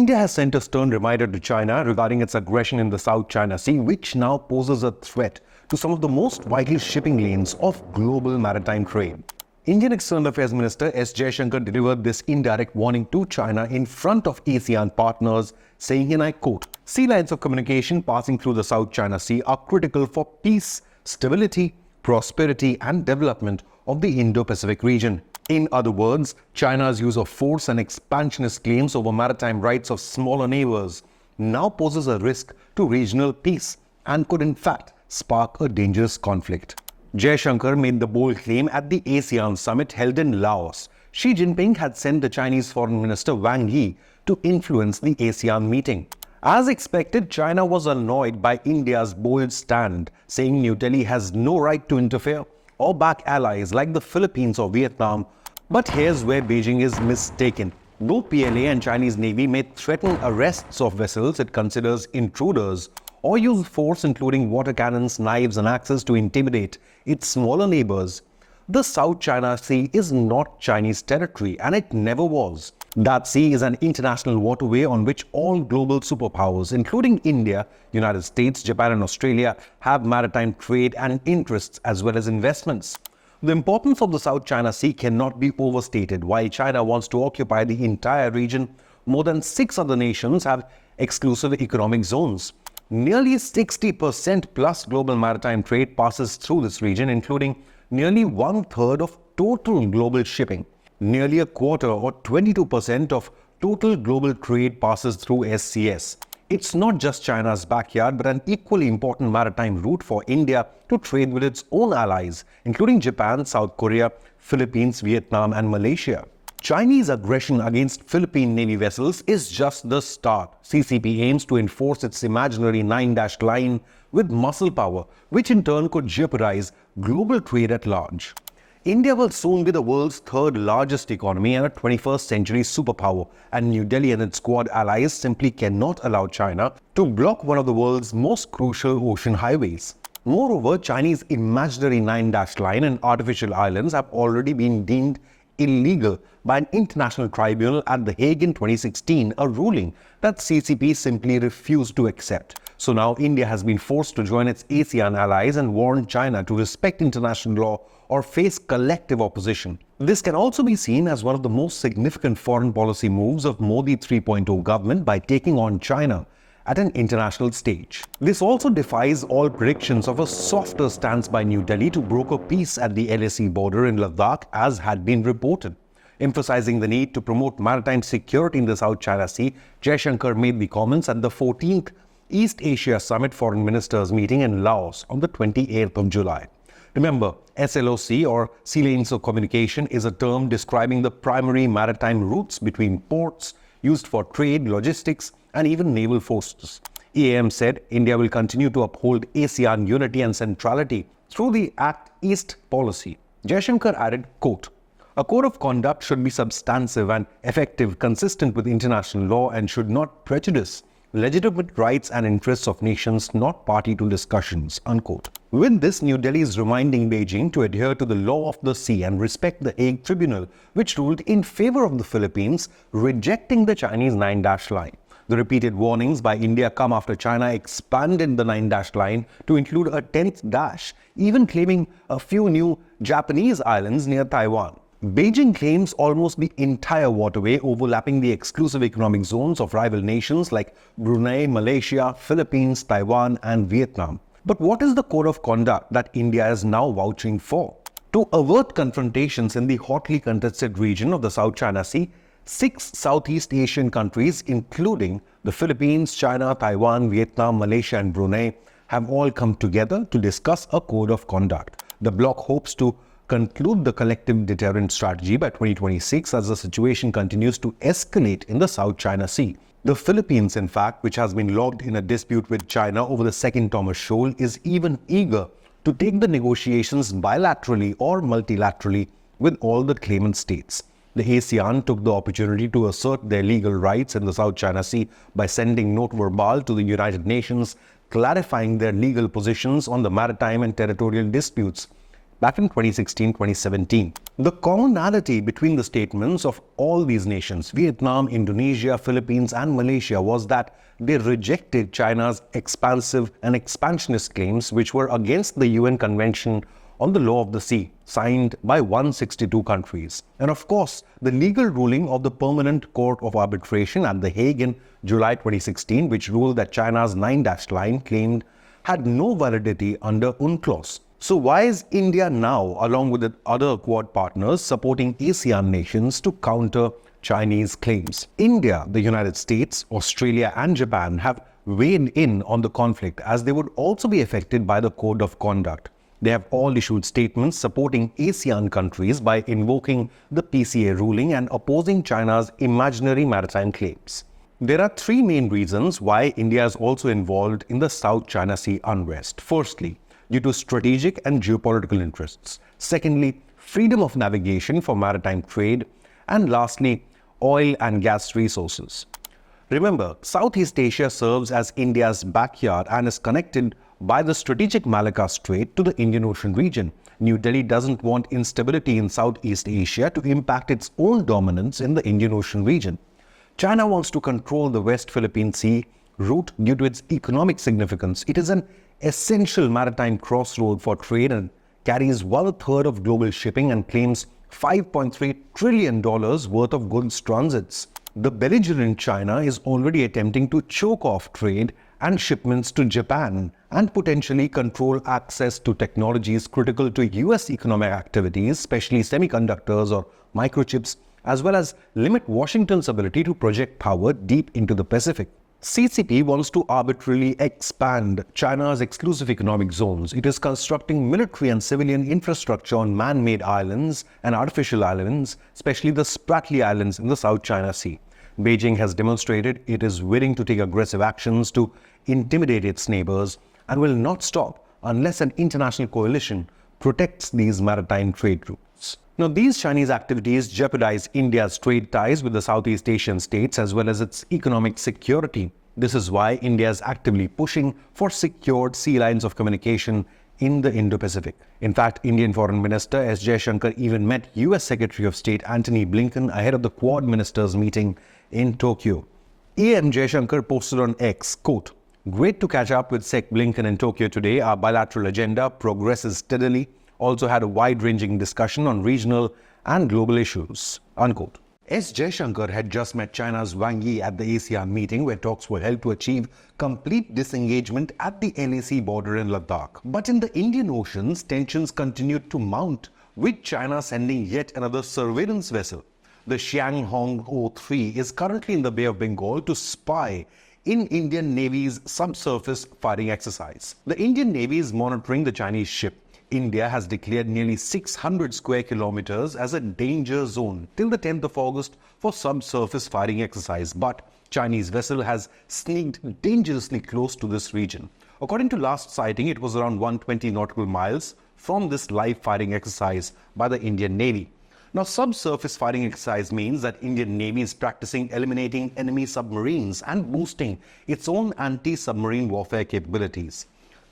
India has sent a stern reminder to China regarding its aggression in the South China Sea, which now poses a threat to some of the most vital shipping lanes of global maritime trade. Indian External Affairs Minister S. Jaishankar delivered this indirect warning to China in front of ASEAN partners, saying, and I quote, "Sea lines of communication passing through the South China Sea are critical for peace, stability, prosperity and development of the Indo-Pacific region." In other words, China's use of force and expansionist claims over maritime rights of smaller neighbors now poses a risk to regional peace and could in fact spark a dangerous conflict. Jaishankar made the bold claim at the ASEAN summit held in Laos. Xi Jinping had sent the Chinese Foreign Minister Wang Yi to influence the ASEAN meeting. As expected, China was annoyed by India's bold stand, saying New Delhi has no right to interfere or back allies like the Philippines or Vietnam. But here's where Beijing is mistaken. Though PLA and Chinese Navy may threaten arrests of vessels it considers intruders or use force including water cannons, knives and axes to intimidate its smaller neighbors, the South China Sea is not Chinese territory and it never was. That sea is an international waterway on which all global superpowers, including India, United States, Japan and Australia, have maritime trade and interests as well as investments. The importance of the South China Sea cannot be overstated. While China wants to occupy the entire region, more than 6 other nations have exclusive economic zones. Nearly 60% plus global maritime trade passes through this region, including nearly 1/3 of total global shipping. Nearly a quarter or 22% of total global trade passes through SCS. It's not just China's backyard, but an equally important maritime route for India to trade with its own allies, including Japan, South Korea, Philippines, Vietnam and Malaysia. Chinese aggression against Philippine Navy vessels is just the start. CCP aims to enforce its imaginary 9-dashed line with muscle power, which in turn could jeopardize global trade at large. India will soon be the world's 3rd largest economy and a 21st century superpower, and New Delhi and its Quad allies simply cannot allow China to block one of the world's most crucial ocean highways. Moreover, Chinese imaginary 9-dashed line and artificial islands have already been deemed illegal by an international tribunal at The Hague in 2016, a ruling that CCP simply refused to accept. So now India has been forced to join its ASEAN allies and warn China to respect international law or face collective opposition. This can also be seen as one of the most significant foreign policy moves of Modi 3.0 government by taking on China at an international stage. This also defies all predictions of a softer stance by New Delhi to broker peace at the LAC border in Ladakh, as had been reported. Emphasizing the need to promote maritime security in the South China Sea, Jaishankar made the comments at the 14th East Asia Summit Foreign Ministers meeting in Laos on the 28th of July. Remember, SLOC or Sea Lanes of Communication is a term describing the primary maritime routes between ports used for trade, logistics and even naval forces. EAM said India will continue to uphold ASEAN unity and centrality through the Act East policy. Jaishankar added, quote, "A code of conduct should be substantive and effective, consistent with international law and should not prejudice legitimate rights and interests of nations not party to discussions," unquote. With this, New Delhi is reminding Beijing to adhere to the law of the sea and respect the Hague Tribunal, which ruled in favor of the Philippines, rejecting the Chinese 9-dash line. The repeated warnings by India come after China expanded the 9-dash line to include a 10th dash, even claiming a few new Japanese islands near Taiwan. Beijing claims almost the entire waterway, overlapping the exclusive economic zones of rival nations like Brunei, Malaysia, Philippines, Taiwan and Vietnam. But what is the code of conduct that India is now vouching for? To avert confrontations in the hotly contested region of the South China Sea, 6 Southeast Asian countries, including the Philippines, China, Taiwan, Vietnam, Malaysia and Brunei, have all come together to discuss a code of conduct. The bloc hopes to conclude the collective deterrent strategy by 2026 as the situation continues to escalate in the South China Sea. The Philippines, in fact, which has been locked in a dispute with China over the second Thomas Shoal, is even eager to take the negotiations bilaterally or multilaterally with all the claimant states. The ASEAN took the opportunity to assert their legal rights in the South China Sea by sending note verbale to the United Nations, clarifying their legal positions on the maritime and territorial disputes. back in 2016-2017. The commonality between the statements of all these nations, Vietnam, Indonesia, Philippines and Malaysia, was that they rejected China's expansive and expansionist claims, which were against the UN Convention on the Law of the Sea, signed by 162 countries. And of course, the legal ruling of the Permanent Court of Arbitration at The Hague in July 2016, which ruled that China's 9-dash line claimed had no validity under UNCLOS. So why is India now, along with the other Quad partners, supporting ASEAN nations to counter Chinese claims? India, the United States, Australia and Japan have weighed in on the conflict, as they would also be affected by the Code of Conduct. They have all issued statements supporting ASEAN countries by invoking the PCA ruling and opposing China's imaginary maritime claims. There are three main reasons why India is also involved in the South China Sea unrest. Firstly, due to strategic and geopolitical interests. Secondly, freedom of navigation for maritime trade. And lastly, oil and gas resources. Remember, Southeast Asia serves as India's backyard and is connected by the strategic Malacca Strait to the Indian Ocean region. New Delhi doesn't want instability in Southeast Asia to impact its own dominance in the Indian Ocean region. China wants to control the West Philippine Sea route due to its economic significance. It is an essential maritime crossroad for trade and carries 1/3 of global shipping and claims $5.3 trillion worth of goods transits. The belligerent China is already attempting to choke off trade and shipments to Japan and potentially control access to technologies critical to US economic activities, especially semiconductors or microchips, as well as limit Washington's ability to project power deep into the Pacific. CCP wants to arbitrarily expand China's exclusive economic zones. It is constructing military and civilian infrastructure on man-made islands and artificial islands, especially the Spratly Islands in the South China Sea. Beijing has demonstrated it is willing to take aggressive actions to intimidate its neighbors and will not stop unless an international coalition protects these maritime trade routes. Now, these Chinese activities jeopardize India's trade ties with the Southeast Asian states as well as its economic security. This is why India is actively pushing for secured sea lines of communication in the Indo-Pacific. In fact, Indian Foreign Minister S. Jaishankar even met US Secretary of State Antony Blinken ahead of the Quad ministers meeting in Tokyo. EM Jaishankar posted on X, quote, "Great to catch up with Sec Blinken in Tokyo today. Our bilateral agenda progresses steadily. Also had a wide-ranging discussion on regional and global issues," unquote. S. Jaishankar had just met China's Wang Yi at the ASEAN meeting, where talks were held to achieve complete disengagement at the LAC border in Ladakh. But in the Indian Oceans, tensions continued to mount, with China sending yet another surveillance vessel. The Xianghong 03 is currently in the Bay of Bengal to spy in Indian Navy's subsurface firing exercise. The Indian Navy is monitoring the Chinese ship. India has declared nearly 600 square kilometers as a danger zone till the 10th of August for subsurface firing exercise, but Chinese vessel has sneaked dangerously close to this region. According to last sighting, it was around 120 nautical miles from this live firing exercise by the Indian Navy. Now, subsurface firing exercise means that Indian Navy is practicing eliminating enemy submarines and boosting its own anti-submarine warfare capabilities.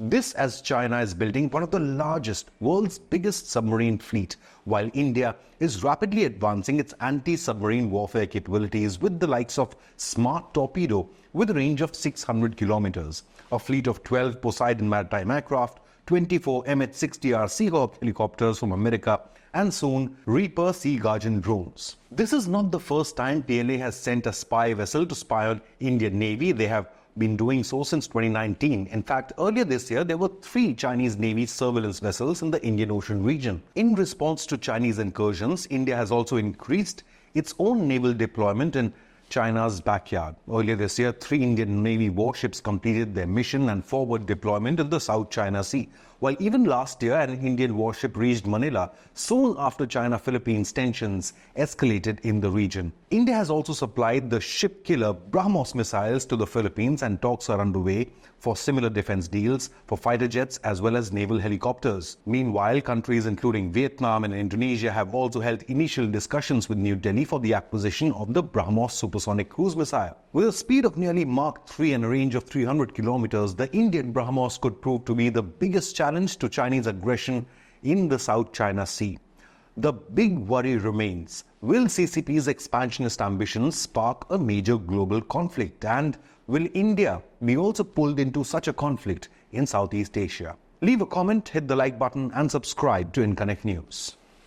This as China is building one of the largest, world's biggest submarine fleet, while India is rapidly advancing its anti-submarine warfare capabilities with the likes of Smart Torpedo with a range of 600 kilometers, a fleet of 12 Poseidon maritime aircraft, 24 MH-60R Seahawk helicopters from America, and soon Reaper Sea Guardian drones. This is not the first time PLA has sent a spy vessel to spy on Indian Navy. They have been doing so since 2019. In fact, earlier this year, there were 3 Chinese Navy surveillance vessels in the Indian Ocean region. In response to Chinese incursions, India has also increased its own naval deployment in China's backyard. Earlier this year, 3 Indian Navy warships completed their mission and forward deployment in the South China Sea. While even last year, an Indian warship reached Manila soon after China-Philippines tensions escalated in the region. India has also supplied the ship killer BrahMos missiles to the Philippines, and talks are underway for similar defense deals for fighter jets as well as naval helicopters. Meanwhile, countries including Vietnam and Indonesia have also held initial discussions with New Delhi for the acquisition of the BrahMos supersonic cruise missile. With a speed of nearly Mach 3 and a range of 300 kilometers, the Indian BrahMos could prove to be the biggest challenge to Chinese aggression in the South China Sea. The big worry remains, will CCP's expansionist ambitions spark a major global conflict, and will India be also pulled into such a conflict in Southeast Asia? Leave a comment, hit the like button and subscribe to Inconnect News.